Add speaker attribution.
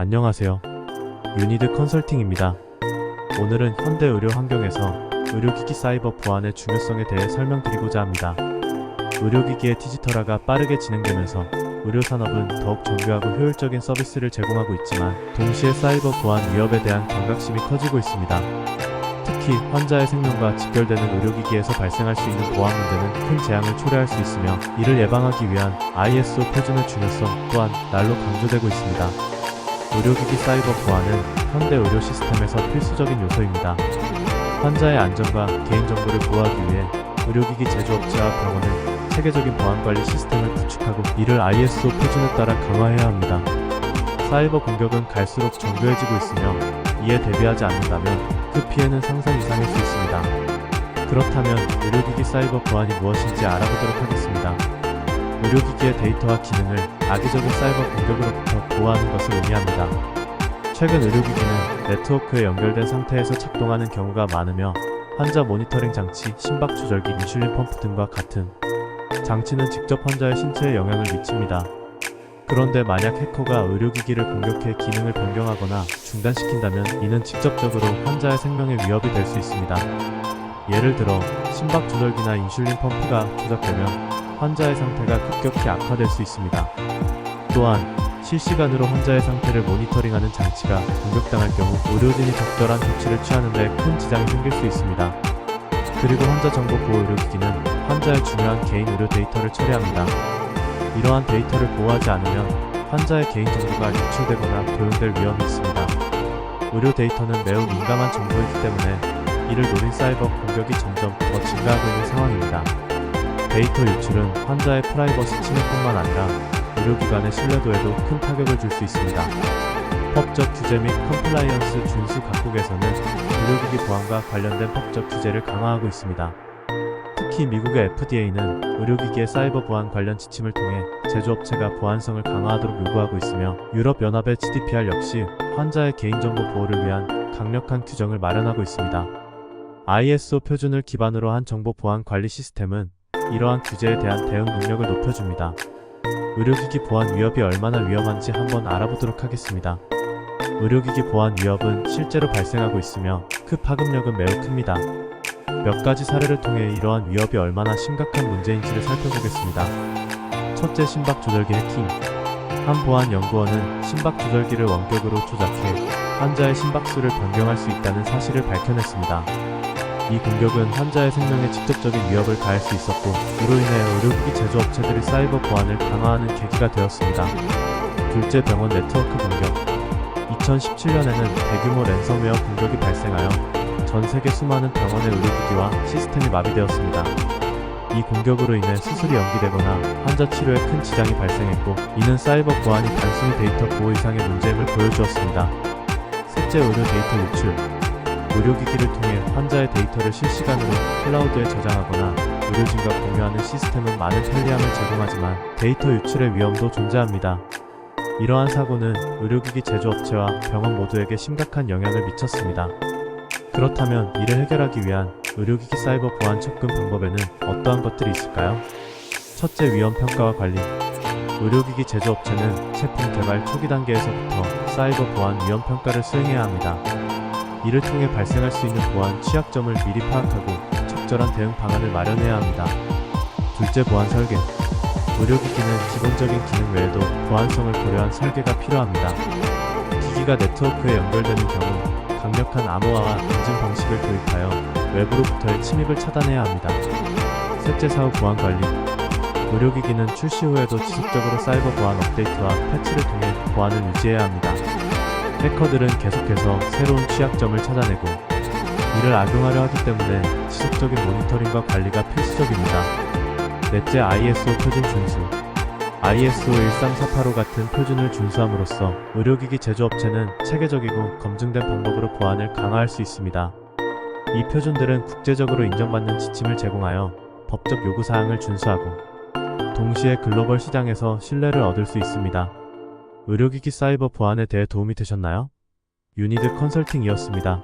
Speaker 1: 안녕하세요. 유니드 컨설팅입니다. 오늘은 현대 의료 환경에서 의료기기 사이버 보안의 중요성에 대해 설명드리고자 합니다. 의료기기의 디지털화가 빠르게 진행되면서 의료산업은 더욱 정교하고 효율적인 서비스를 제공하고 있지만 동시에 사이버 보안 위협에 대한 경각심이 커지고 있습니다. 특히 환자의 생명과 직결되는 의료기기에서 발생할 수 있는 보안 문제는 큰 재앙을 초래할 수 있으며 이를 예방하기 위한 ISO 표준의 중요성 또한 날로 강조되고 있습니다. 의료기기 사이버 보안은 현대 의료 시스템에서 필수적인 요소입니다. 환자의 안전과 개인정보를 보호하기 위해 의료기기 제조업체와 병원은 체계적인 보안관리 시스템을 구축하고 이를 ISO 표준에 따라 강화해야 합니다. 사이버 공격은 갈수록 정교해지고 있으며 이에 대비하지 않는다면 그 피해는 상상 이상일 수 있습니다. 그렇다면 의료기기 사이버 보안이 무엇인지 알아보도록 하겠습니다. 의료기기의 데이터와 기능을 악의적인 사이버 공격으로부터 보호하는 것을 의미합니다. 최근 의료기기는 네트워크에 연결된 상태에서 작동하는 경우가 많으며 환자 모니터링 장치, 심박 조절기, 인슐린 펌프 등과 같은 장치는 직접 환자의 신체에 영향을 미칩니다. 그런데 만약 해커가 의료기기를 공격해 기능을 변경하거나 중단시킨다면 이는 직접적으로 환자의 생명에 위협이 될 수 있습니다. 예를 들어 심박 조절기나 인슐린 펌프가 조작되면 환자의 상태가 급격히 악화될 수 있습니다. 또한 실시간으로 환자의 상태를 모니터링하는 장치가 공격당할 경우 의료진이 적절한 조치를 취하는 데 큰 지장이 생길 수 있습니다. 그리고 환자정보보호의료기기는 환자의 중요한 개인 의료 데이터를 처리합니다. 이러한 데이터를 보호하지 않으면 환자의 개인정보가 유출되거나 도용될 위험이 있습니다. 의료 데이터는 매우 민감한 정보이기 때문에 이를 노린 사이버 공격이 점점 더 증가하고 있는 상황입니다. 데이터 유출은 환자의 프라이버시 침해뿐만 아니라 의료기관의 신뢰도에도 큰 타격을 줄 수 있습니다. 법적 규제 및 컴플라이언스 준수 각국에서는 의료기기 보안과 관련된 법적 규제를 강화하고 있습니다. 특히 미국의 FDA는 의료기기의 사이버 보안 관련 지침을 통해 제조업체가 보안성을 강화하도록 요구하고 있으며 유럽연합의 GDPR 역시 환자의 개인정보 보호를 위한 강력한 규정을 마련하고 있습니다. ISO 표준을 기반으로 한 정보 보안 관리 시스템은 이러한 규제에 대한 대응 능력을 높여줍니다. 의료기기 보안 위협이 얼마나 위험한지 한번 알아보도록 하겠습니다. 의료기기 보안 위협은 실제로 발생하고 있으며 그 파급력은 매우 큽니다. 몇 가지 사례를 통해 이러한 위협이 얼마나 심각한 문제인지를 살펴보겠습니다. 첫째, 심박 조절기 해킹. 한 보안 연구원은 심박 조절기를 원격으로 조작해 환자의 심박수를 변경할 수 있다는 사실을 밝혀냈습니다. 이 공격은 환자의 생명에 직접적인 위협을 가할 수 있었고 이로 인해 의료기기 제조업체들이 사이버 보안을 강화하는 계기가 되었습니다. 둘째, 병원 네트워크 공격. 2017년에는 대규모 랜섬웨어 공격이 발생하여 전 세계 수많은 병원의 의료기기와 시스템이 마비되었습니다. 이 공격으로 인해 수술이 연기되거나 환자 치료에 큰 지장이 발생했고 이는 사이버 보안이 단순히 데이터 보호 이상의 문제임을 보여주었습니다. 셋째, 의료 데이터 유출. 의료기기를 통해 환자의 데이터를 실시간으로 클라우드에 저장하거나 의료진과 공유하는 시스템은 많은 편리함을 제공하지만 데이터 유출의 위험도 존재합니다. 이러한 사고는 의료기기 제조업체와 병원 모두에게 심각한 영향을 미쳤습니다. 그렇다면 이를 해결하기 위한 의료기기 사이버 보안 접근 방법에는 어떠한 것들이 있을까요? 첫째, 위험 평가와 관리. 의료기기 제조업체는 제품 개발 초기 단계에서부터 사이버 보안 위험 평가를 수행해야 합니다. 이를 통해 발생할 수 있는 보안 취약점을 미리 파악하고 적절한 대응 방안을 마련해야 합니다. 둘째, 보안 설계. 의료기기는 기본적인 기능 외에도 보안성을 고려한 설계가 필요합니다. 기기가 네트워크에 연결되는 경우 강력한 암호화와 인증 방식을 도입하여 외부로부터의 침입을 차단해야 합니다. 셋째, 사후 보안 관리. 의료기기는 출시 후에도 지속적으로 사이버 보안 업데이트와 패치를 통해 보안을 유지해야 합니다. 해커들은 계속해서 새로운 취약점을 찾아내고 이를 악용하려 하기 때문에 지속적인 모니터링과 관리가 필수적입니다. 넷째, ISO 표준 준수. ISO 13485 같은 표준을 준수함으로써 의료기기 제조업체는 체계적이고 검증된 방법으로 보안을 강화할 수 있습니다. 이 표준들은 국제적으로 인정받는 지침을 제공하여 법적 요구사항을 준수하고 동시에 글로벌 시장에서 신뢰를 얻을 수 있습니다. 의료기기 사이버 보안에 대해 도움이 되셨나요? 유니드 컨설팅이었습니다.